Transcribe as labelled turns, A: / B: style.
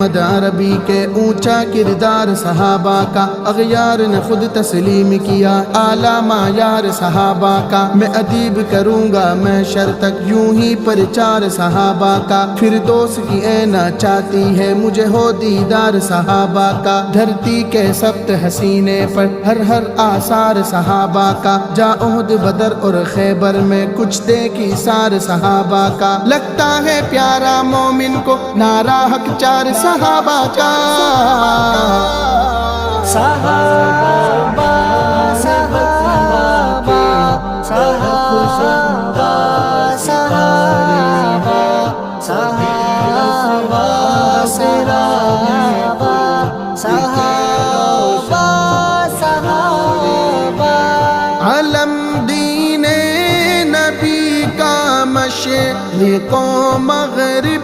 A: محمد عربی کے اونچا کردار صحابہ کا اغیار نے خود تسلیم کیا، اعلیٰ معیار صحابہ کا میں ادیب کروں گا میں شر تک یوں ہی پرچار صحابہ کا، فردوس کی اینا چاہتی ہے مجھے ہو دیدار صحابہ کا، دھرتی کے سبت حسینے پر ہر آثار صحابہ کا، جا احد بدر اور خیبر میں کچھ دیکھی سار صحابہ کا، لگتا ہے پیارا مومن کو نعرہ حق چار صحابہ کا،
B: صحابہ صحابہ صحابہ صحابہ صحابہ صحابہ صحابہ
A: علم دین نبی کا مشرق و مغرب